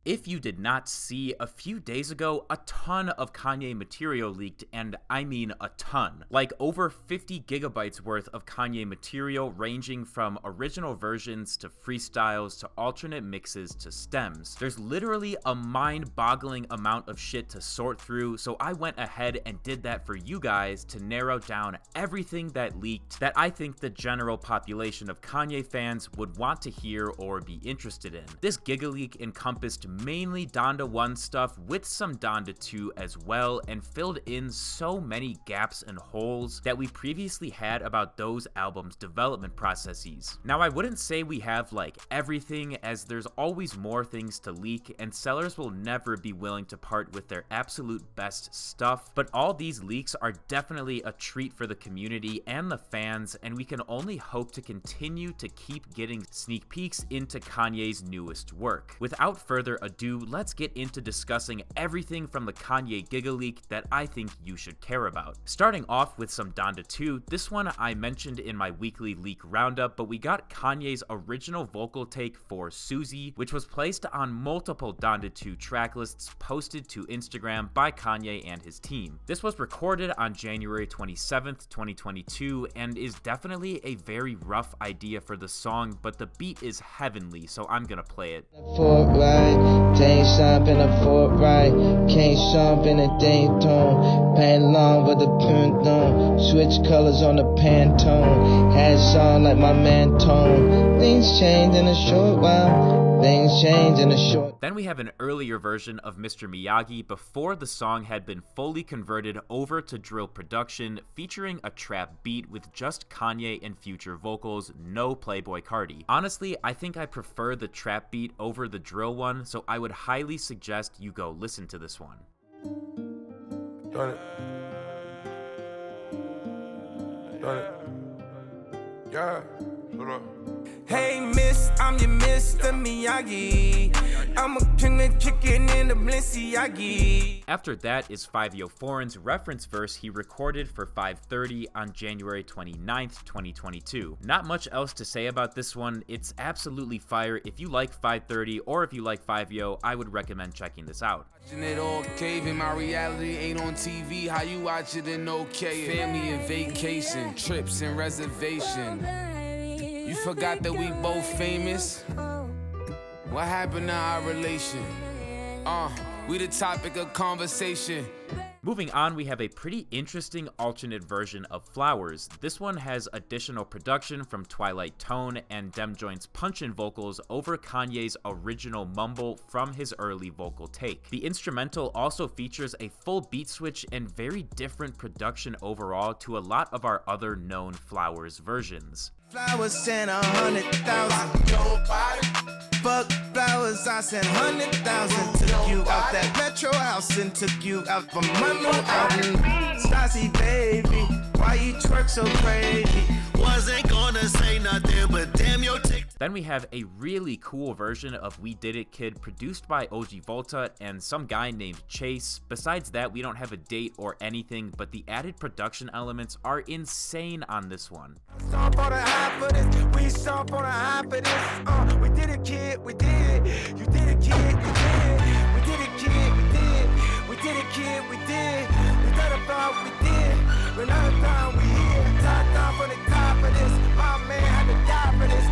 If you did not see, a few days ago, a ton of Kanye material leaked, and I mean a ton. Like over 50 gigabytes worth of Kanye material, ranging from original versions to freestyles to alternate mixes to stems. There's literally a mind-boggling amount of shit to sort through, so I went ahead and did that for you guys to narrow down everything that leaked that I think the general population of Kanye fans would want to hear or be interested in. This GIGALEAK encompassed mainly Donda 1 stuff with some Donda 2 as well, and filled in so many gaps and holes that we previously had about those albums' development processes. Now, I wouldn't say we have like everything, as there's always more things to leak, and sellers will never be willing to part with their absolute best stuff, but all these leaks are definitely a treat for the community and the fans, and we can only hope to continue to keep getting sneak peeks into Kanye's newest work. Without further ado, let's get into discussing everything from the Kanye GIGALEAK that I think you should care about. Starting off with some Donda 2, this one I mentioned in my weekly leak roundup, but we got Kanye's original vocal take for Susie, which was placed on multiple Donda 2 track lists posted to Instagram by Kanye and his team. This was recorded on January 27th, 2022, and is definitely a very rough idea for the song, but the beat is heavenly, so I'm gonna play it. Can't shop in a Fort right, can't shop in a Daytone, pan long with a Pantone, switch colors on the Pantone, hats on like my man Tone, things change in a short while, things change in a short. Then we have an earlier version of Mr. Miyagi before the song had been fully converted over to drill production, featuring a trap beat with just Kanye and Future vocals, no Playboi Carti. Honestly, I think I prefer the trap beat over the drill one, so I would highly suggest you go listen to this one. Done it. Done it. Yeah. Hold up. Hey miss, I'm your Mr. Miyagi. I'm a king of kicking in the Miyagi. After that is 5Yo Foreign's reference verse he recorded for 530 on January 29th, 2022. Not much else to say about this one. It's absolutely fire. If you like 530 or if you like 5Yo, I would recommend checking this out. Watching it all caving, my reality ain't on TV. How you watch it and okay? Family and vacation, trips and reservation. You forgot that we both famous? What happened to our relation? We the topic of conversation. Moving on, we have a pretty interesting alternate version of Flowers. This one has additional production from Twilight Tone and Dem Joint's punch-in vocals over Kanye's original mumble from his early vocal take. The instrumental also features a full beat switch and very different production overall to a lot of our other known Flowers versions. Flowers and 100,000. Fuck flowers, I sent 100,000. Took you out that metro house and took you out for my new album. Stassi, baby, why you twerk so crazy? Wasn't gonna say nothing, but damn your tick. Then we have a really cool version of We Did It Kid produced by OG Volta and some guy named Chase. Besides that, we don't have a date or anything, but the added production elements are insane on this one. We saw for the hype of this. We did it, kid, we did. You did it, kid, we did. We did it, kid, we did. We did it, kid, we did. We thought about we did. When I'm down, we here. Top down for the top of this. My man had to die for this.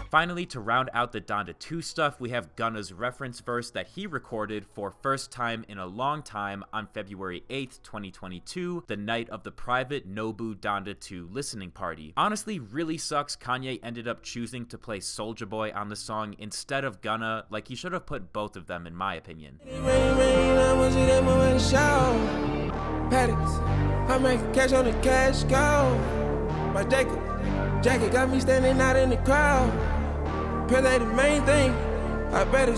Finally, to round out the Donda 2 stuff, we have Gunna's reference verse that he recorded for first time in a long time on February 8th, 2022, the night of the private Nobu Donda 2 listening party. Honestly, really sucks Kanye ended up choosing to play Soulja Boy on the song instead of Gunna. Like, he should have put both of them in my opinion. I make cash on the cash go. My jacket got me standing out in the crowd. Pay the main thing. I bet her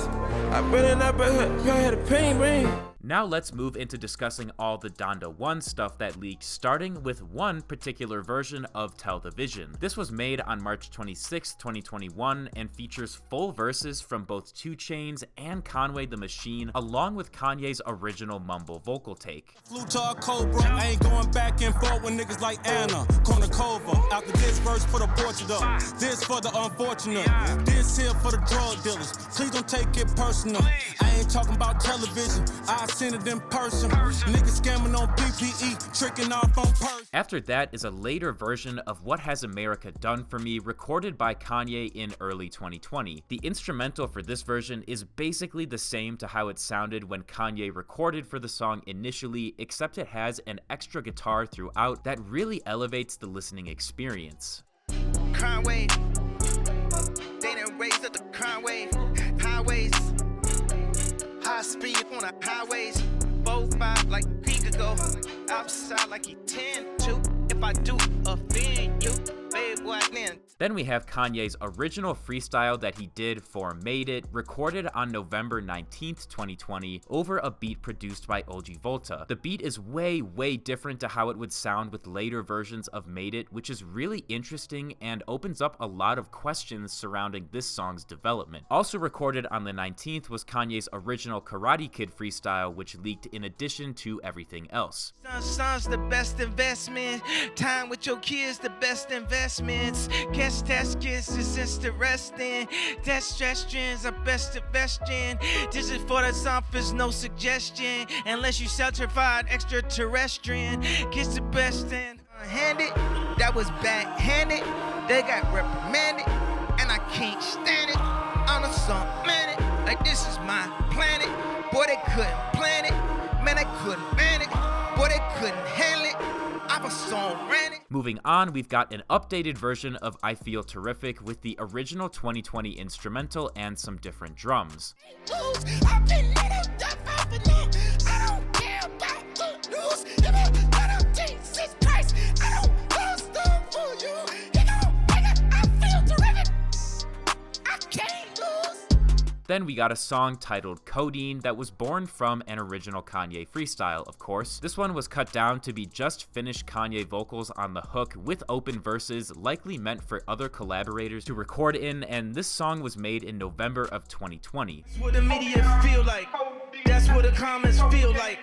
the pain ring. Now let's move into discussing all the Donda 1 stuff that leaked, starting with one particular version of Tell the Vision. This was made on March 26, 2021, and features full verses from both 2 Chainz and Conway the Machine, along with Kanye's original mumble vocal take. Flutar Cobra, I ain't going back and forth with niggas like Anna, Kornikova. After this verse for the Portugal, this for the unfortunate, this here for the drug dealers. Please don't take it personal. I ain't talking about television, I seen it in person. Niggas scamming on PPE, tricking off on purse. After that is a later version of What Has America Done For Me, recorded by Kanye in early 2020. The instrumental for this version is basically the same to how it sounded when Kanye recorded for the song initially, except it has an extra guitar throughout that really elevates the listening experience. Crime wave, they done raised up the crime wave. Highways, high speed on the highways. 4-5 like he could go outside like he tend to. If I do offend you, babe, what then? Then we have Kanye's original freestyle that he did for Made It, recorded on November 19th, 2020, over a beat produced by OG Volta. The beat is way different to how it would sound with later versions of Made It, which is really interesting and opens up a lot of questions surrounding this song's development. Also recorded on the 19th was Kanye's original Karate Kid freestyle, which leaked in addition to everything else. Son's the best investment. Time with your kids, the best investments. Catch test kisses, it's interesting. Test suggestions are best investing. This is for the sophists, no suggestion. Unless you certified extraterrestrial. Kiss the best and handed. That was backhanded. They got reprimanded. And I can't stand it. On a song, man it. Like this is my planet. Boy, they couldn't plan it. Man, they couldn't man it. Boy, they couldn't handle it. I was so ready. Moving on, we've got an updated version of I Feel Terrific with the original 2020 instrumental and some different drums. Then we got a song titled Codeine that was born from an original Kanye freestyle, of course. This one was cut down to be just finished Kanye vocals on the hook with open verses, likely meant for other collaborators to record in, and this song was made in November of 2020. That's what the media feel like. That's what the comments feel like.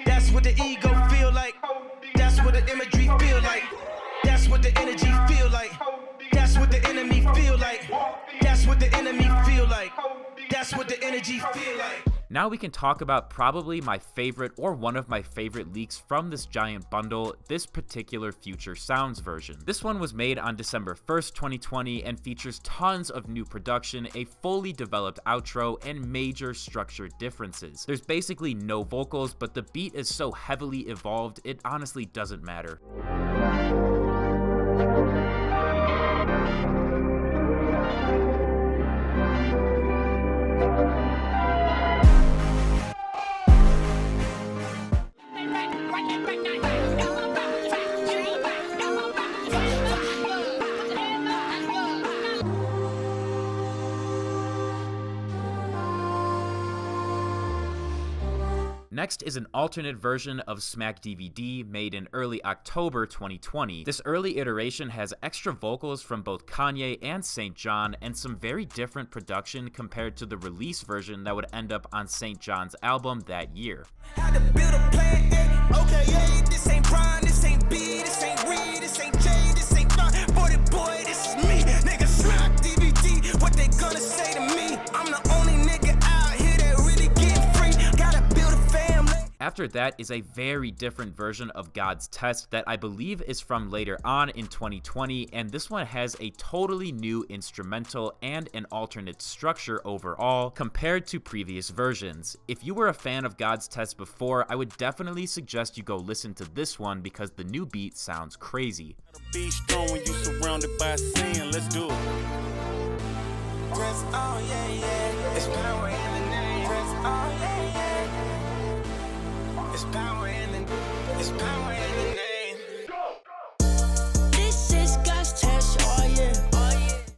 That's what the ego feel like. That's what the imagery feel like. That's what the energy feel like. That's what the enemy feel like. That's what the enemy feel like. That's what the energy feel like. Now we can talk about probably my favorite or one of my favorite leaks from this giant bundle, this particular Future Sounds version. This one was made on December 1st, 2020 and features tons of new production, a fully developed outro, and major structure differences. There's basically no vocals, but the beat is so heavily evolved, it honestly doesn't matter. Next is an alternate version of Smack DVD made in early October 2020. This early iteration has extra vocals from both Kanye and St. John and some very different production compared to the release version that would end up on St. John's album that year. Had to build a plan A, okay, yeah, this ain't Brian, this ain't B, this ain't Reed, this ain't J, this ain't John, boy, this is me, nigga, Smack DVD, what they gonna say to me? I'm the only nigga out here that really getting free, gotta build a family. After that is a very different version of God's Test that I believe is from later on in 2020, and this one has a totally new instrumental and an alternate structure overall compared to previous versions. If you were a fan of God's Test before, I would definitely suggest you go listen to this one because the new beat sounds crazy. Be strong when you surrounded by sin. Let's do it. Press on, yeah, yeah. It's power in the name. Press on, yeah, yeah. It's power in the name.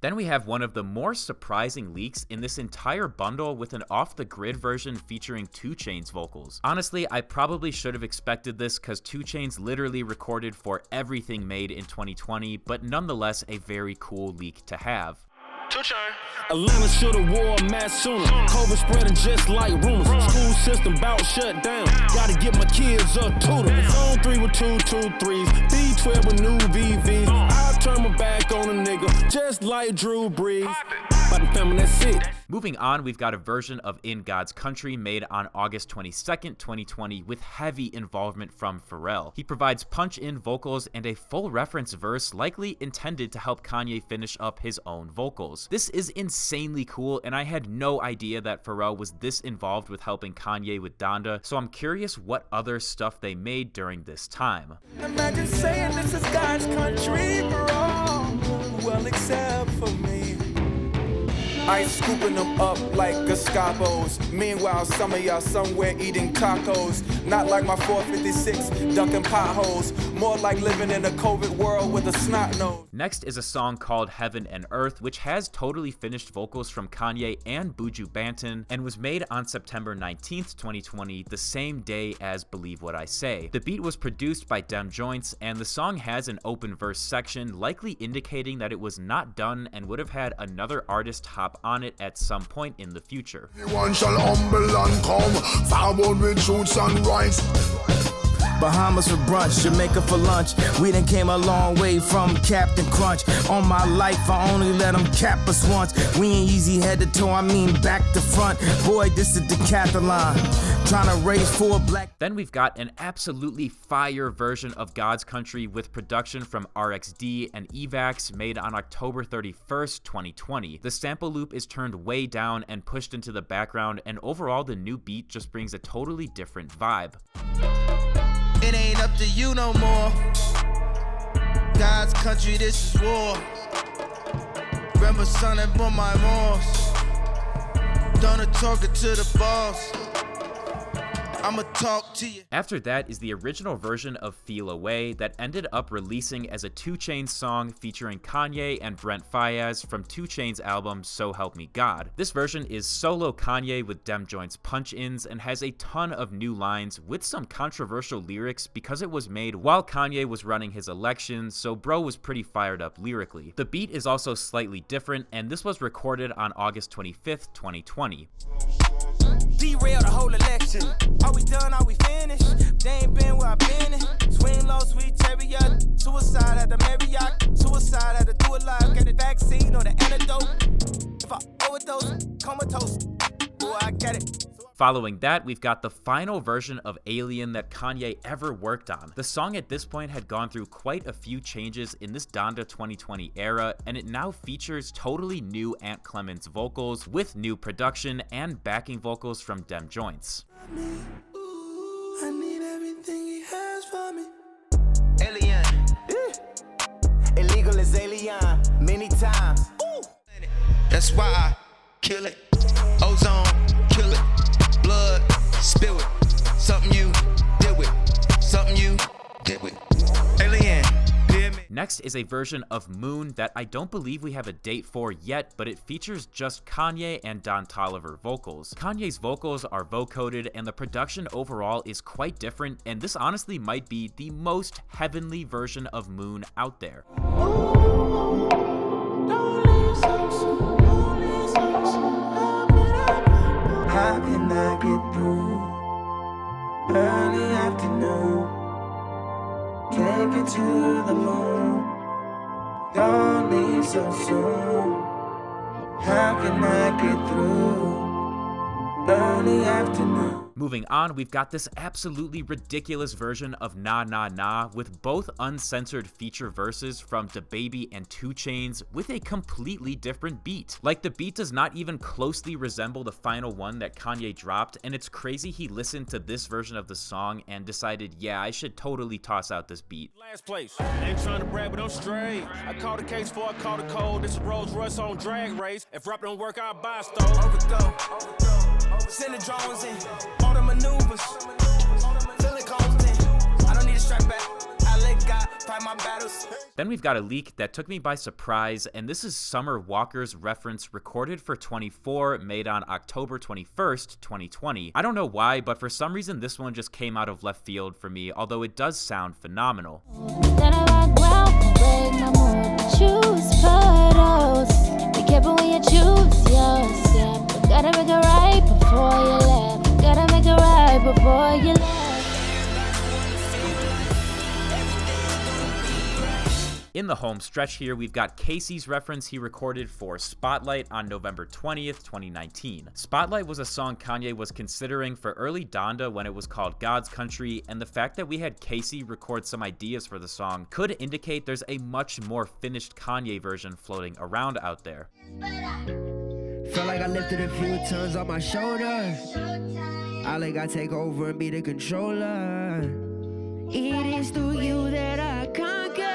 Then Then we have one of the more surprising leaks in this entire bundle with an off-the-grid version featuring 2 Chainz vocals. Honestly, I probably should have expected this because 2 Chainz literally recorded for everything made in 2020, but nonetheless a very cool leak to have. Atlanta should've wore a mask sooner. COVID spreading just like rumors. School system bout shut down. Gotta get my kids a tutor. Zone 3 with 2 2-3s. B12 with new VVs. I'll turn my back on a nigga just like Drew Brees. By the family, that's it. Moving on, we've got a version of In God's Country made on August 22nd, 2020 with heavy involvement from Pharrell. He provides punch-in vocals and a full reference verse likely intended to help Kanye finish up his own vocals. This is insanely cool, and I had no idea that Pharrell was this involved with helping Kanye with Donda, so I'm curious what other stuff they made during this time. Imagine saying this is God's country for all, well, except for me. Ice scooping them up like Gestapo's. Meanwhile, some of y'all somewhere eating tacos. Not like my 456 ducking potholes. More like living in a COVID world with a snot nose. Next is a song called Heaven and Earth, which has totally finished vocals from Kanye and Buju Banton, and was made on September 19th, 2020, the same day as Believe What I Say. The beat was produced by Dem Joints, and the song has an open verse section, likely indicating that it was not done and would have had another artist hop on it at some point in the future. Everyone shall humble and come forward with truths and rights. Bahamas for brunch, Jamaica for lunch. We done came a long way from Captain Crunch. On my life, I only let them cap us once. We ain't easy head to toe, I mean back to front. Boy, this is decathlon. Trying to raise 4 black. Then we've got an absolutely fire version of God's Country with production from RXD and Evax made on October 31st, 2020. The sample loop is turned way down and pushed into the background, and overall the new beat just brings a totally different vibe. It ain't up to you no more. God's country, this is war. Remember, son, and for my remorse. Donna talking to the boss. I'ma talk to you. After that is the original version of Feel Away that ended up releasing as a 2 Chainz song featuring Kanye and Brent Faiyaz from 2 Chainz' album So Help Me God. This version is solo Kanye with Dem Joints punch-ins and has a ton of new lines with some controversial lyrics because it was made while Kanye was running his election, so bro was pretty fired up lyrically. The beat is also slightly different, and this was recorded on August 25th, 2020. Derail the whole election. Are we done? Are we finished? They ain't been where I've been. Swing low, sweet chariot. Suicide at the Marriott. Suicide had to do it live. Get the vaccine or the antidote. If I overdose, comatose. Boy, I get it. Following that, we've got the final version of Alien that Kanye ever worked on. The song at this point had gone through quite a few changes in this Donda 2020 era, and it now features totally new Ant Clements vocals with new production and backing vocals from Dem Joints. I need everything he has for me. Alien. Illegal as alien. Many times. That's why I kill it. Ozone, kill it. Blood, spill it. Something you did with. Something you did with. Alien. Next is a version of Moon that I don't believe we have a date for yet, but it features just Kanye and Don Toliver vocals. Kanye's vocals are vocoded, and the production overall is quite different, and this honestly might be the most heavenly version of Moon out there. How can I get through? Early afternoon. Take it to the moon. Don't leave so soon. How can I get through? Early afternoon. Moving on, we've got this absolutely ridiculous version of Nah Nah Nah with both uncensored feature verses from DaBaby and 2 Chainz with a completely different beat. Like, the beat does not even closely resemble the final one that Kanye dropped, and it's crazy he listened to this version of the song and decided, yeah, I should totally toss out this beat. Last place. Ain't trying to brag, but I'm straight. I caught a case before I caught a cold. This is Rolls Royce on drag race. If rap don't work, I'll buy a stove. Overthrow. Send the drones in. All the maneuvers. Feeling confident. I don't need a strap back. I let God fight my battles. Then we've got a leak that took me by surprise, and this is Summer Walker's reference recorded for 24, made on October 21st, 2020. I don't know why, but for some reason this one just came out of left field for me, although it does sound phenomenal. Gotta make it right before you left. Gotta make it right before you left. In the home stretch here, we've got Casey's reference he recorded for Spotlight on November 20th, 2019. Spotlight was a song Kanye was considering for early Donda when it was called God's Country, and the fact that we had Casey record some ideas for the song could indicate there's a much more finished Kanye version floating around out there. Felt like I lifted a few tons on my shoulders. I like I take over and be the controller. It is through you that I conquer.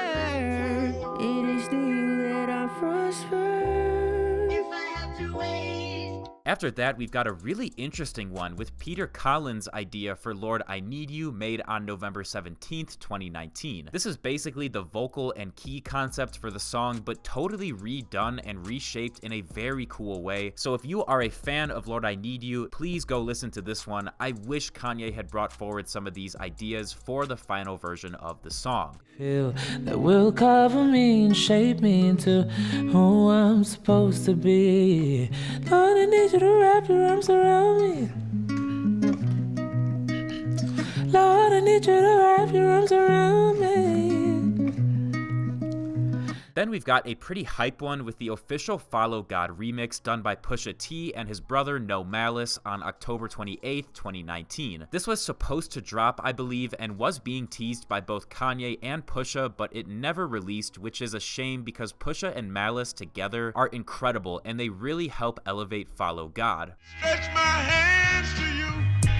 It is through you that I prosper. If I have to wait. After that, we've got a really interesting one with Peter Collins' idea for Lord I Need You, made on November 17th, 2019. This is basically the vocal and key concept for the song, but totally redone and reshaped in a very cool way. So if you are a fan of Lord I Need You, please go listen to this one. I wish Kanye had brought forward some of these ideas for the final version of the song. Feel that will cover me and shape me into who I'm supposed to be. Lord, I need you to wrap your arms around me. Lord, I need you to wrap your arms around me. Then we've got a pretty hype one with the official Follow God remix done by Pusha T and his brother No Malice on October 28th, 2019. This was supposed to drop, I believe, and was being teased by both Kanye and Pusha, but it never released, which is a shame because Pusha and Malice together are incredible and they really help elevate Follow God. Stretch my hands to you.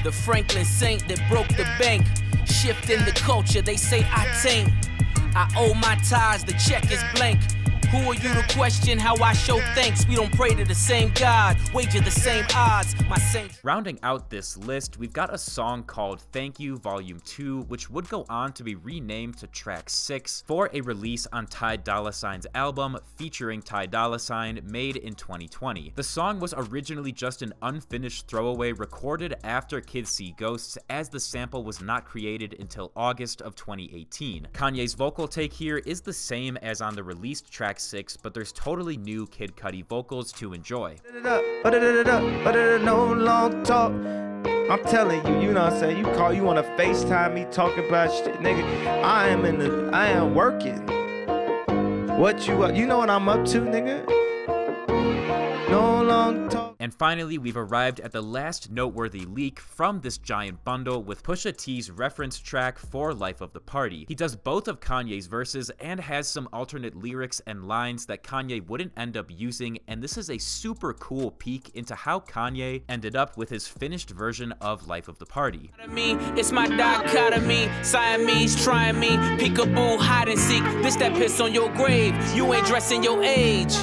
The Franklin Saint that broke the bank, shifting the culture, they say I taint. I owe my ties, the check is blank. Who are you to question how I show thanks? We don't pray to the same God, wager the same odds, my saints. Rounding out this list, we've got a song called Thank You Volume 2, which would go on to be renamed to track 6 for a release on Ty Dolla $ign's album featuring Ty Dolla $ign, made in 2020. The song was originally just an unfinished throwaway recorded after Kids See Ghosts, as the sample was not created until August of 2018. Kanye's vocal take here is the same as on the released track 6, but there's totally new Kid Cudi vocals to enjoy. No long talk. I'm telling you, you know what I'm saying? You wanna FaceTime me talking about shit, nigga. I am working. What you know what I'm up to, nigga? No long talk. And finally, we've arrived at the last noteworthy leak from this giant bundle with Pusha T's reference track for Life of the Party. He does both of Kanye's verses and has some alternate lyrics and lines that Kanye wouldn't end up using, and this is a super cool peek into how Kanye ended up with his finished version of Life of the Party. It's my dichotomy, Siamese trying me, peekaboo, hide and seek, this that piss on your grave, you ain't dressing your age.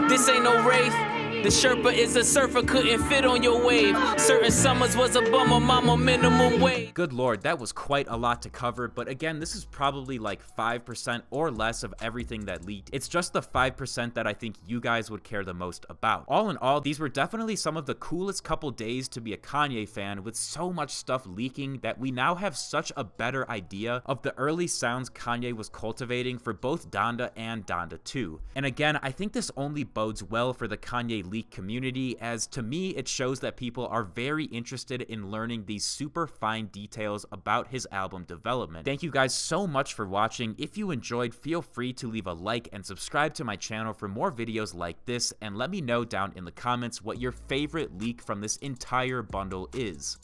This ain't no wraith. The Sherpa is a surfer, couldn't fit on your wave. Certain summers was a bummer, mama minimum wage. Good lord, that was quite a lot to cover, but again, this is probably like 5% or less of everything that leaked. It's just the 5% that I think you guys would care the most about. All in all, these were definitely some of the coolest couple days to be a Kanye fan, with so much stuff leaking that we now have such a better idea of the early sounds Kanye was cultivating for both Donda and Donda 2. And again, I think this only bodes well for the Kanye leak community, as to me it shows that people are very interested in learning these super fine details about his album development. Thank you guys so much for watching. If you enjoyed, feel free to leave a like and subscribe to my channel for more videos like this, and let me know down in the comments what your favorite leak from this entire bundle is.